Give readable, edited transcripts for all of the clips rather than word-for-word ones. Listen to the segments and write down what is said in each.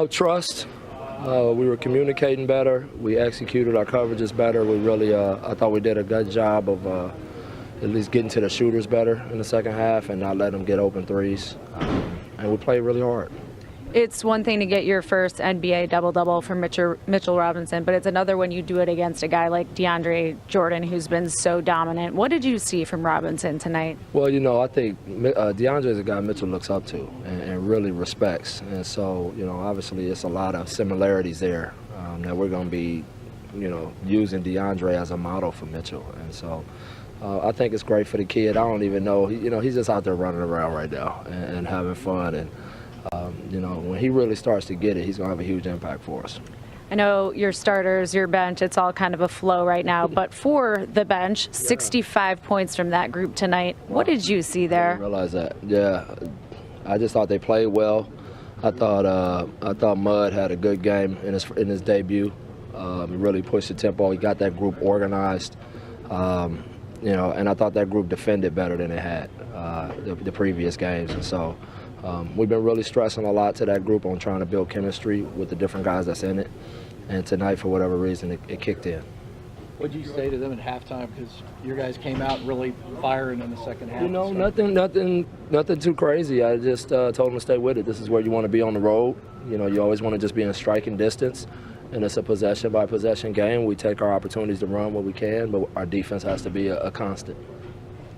Trust. We were communicating better. We executed our coverages better. We really, I thought we did a good job of at least getting to the shooters better in the second half and not letting them get open threes. And we played really hard. It's one thing to get your first NBA double-double from Mitchell Robinson, but it's another when you do it against a guy like DeAndre Jordan, who's been so dominant. What did you see from Robinson tonight? Well, you know, I think DeAndre is a guy Mitchell looks up to and really respects. And so, you know, obviously it's a lot of similarities there that we're going to be, you know, using DeAndre as a model for Mitchell. And so I think it's great for the kid. I don't even know. You know, he's just out there running around right now and having fun. And you know, when he really starts to get it, he's going to have a huge impact for us. I know your starters, your bench, it's all kind of a flow right now. But for the bench, 65 points from that group tonight. What did you see there? I didn't realize that. Yeah, I just thought they played well. I thought Mud had a good game in his debut. He really pushed the tempo. He got that group organized. You know, and I thought that group defended better than they had the previous games. And so we've been really stressing a lot to that group on trying to build chemistry with the different guys that's in it. And tonight, for whatever reason, it kicked in. What did you say to them at halftime? Because your guys came out really firing in the second half. You know, nothing too crazy. I just told them to stay with it. This is where you want to be on the road. You know, you always want to just be in striking distance. And it's a possession-by-possession game. We take our opportunities to run what we can, but our defense has to be a constant.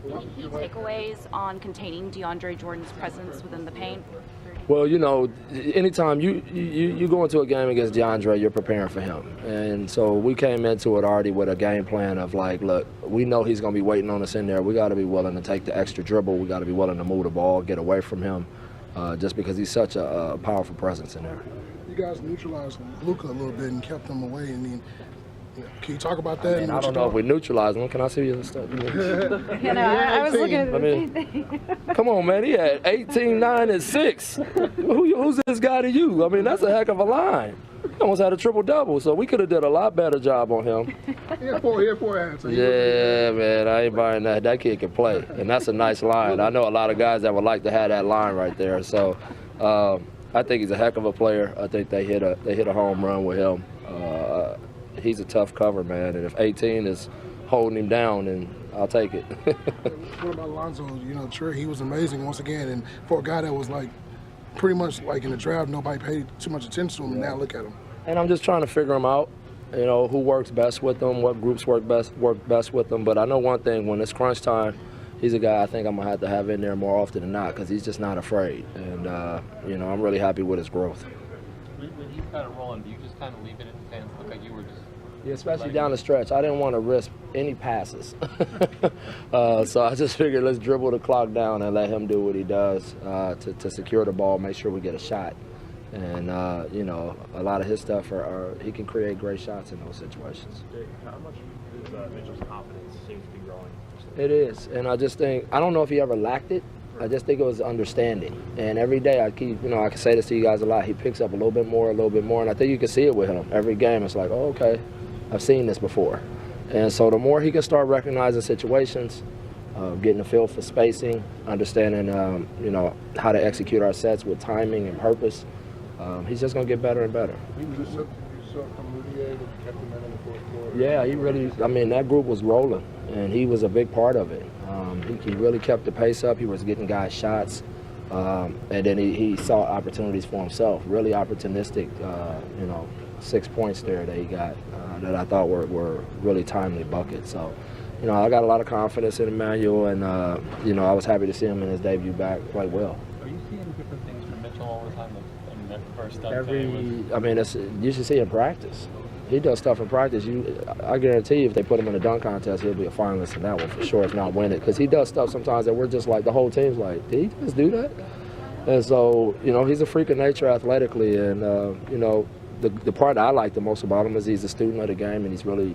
Any key takeaways on containing DeAndre Jordan's presence within the paint? Well, you know, anytime you go into a game against DeAndre, you're preparing for him. And so we came into it already with a game plan of like, look, we know he's going to be waiting on us in there. We got to be willing to take the extra dribble. We got to be willing to move the ball, get away from him, just because he's such a powerful presence in there. You guys neutralized Luka a little bit and kept him away. I mean, can you talk about that? I don't know if we neutralized him. Can I see you? You know, I was looking at the same thing. Come on, man. He had 18, 9, and 6. Who's this guy to you? I mean, that's a heck of a line. He almost had a triple-double, so we could have did a lot better job on him. He had four hands. Yeah, man, I ain't buying that. That kid can play, and that's a nice line. I know a lot of guys that would like to have that line right there. So I think he's a heck of a player. I think they hit a home run with him. He's a tough cover, man, and if 18 is holding him down, then I'll take it. What about Alonzo? You know, Trey, he was amazing once again, and for a guy that was like pretty much like in the draft, nobody paid too much attention to him, and now look at him. And I'm just trying to figure him out, you know, who works best with them, what groups work best with them. But I know one thing, when it's crunch time, he's a guy I think I'm going to have in there more often than not because he's just not afraid. And, you know, I'm really happy with his growth. When he's kind of rolling, do you just kind of leave it in his hands? Look like you were just... Yeah, especially down the stretch. I didn't want to risk any passes. So I just figured let's dribble the clock down and let him do what he does to secure the ball, make sure we get a shot. And, you know, a lot of his stuff, he can create great shots in those situations. How much is Mitchell's confidence seems to be growing? It is. And I just think, I don't know if he ever lacked it. I just think it was understanding. And every day I keep, you know, I can say this to you guys a lot, he picks up a little bit more. And I think you can see it with him. Every game it's like, oh, okay, I've seen this before. And so the more he can start recognizing situations, getting a feel for spacing, understanding, you know, how to execute our sets with timing and purpose, he's just going to get better and better. He was just so Moutier that kept him in the fourth quarter. Yeah, he really, I mean, that group was rolling, and he was a big part of it. He really kept the pace up. He was getting guys shots, and then he saw opportunities for himself, really opportunistic, you know, 6 points there that he got that I thought were really timely buckets. So, you know, I got a lot of confidence in Emmanuel, and, you know, I was happy to see him in his debut back quite well. Are you seeing different things from Mitchell all the time? I mean, that first dunk I mean, you should see in practice. He does stuff in practice. I guarantee you if they put him in a dunk contest, he'll be a finalist in that one for sure, if not win it. Because he does stuff sometimes that we're just like, the whole team's like, did he just do that? And so, you know, he's a freak of nature athletically, and, you know, the part I like the most about him is he's a student of the game, and he's really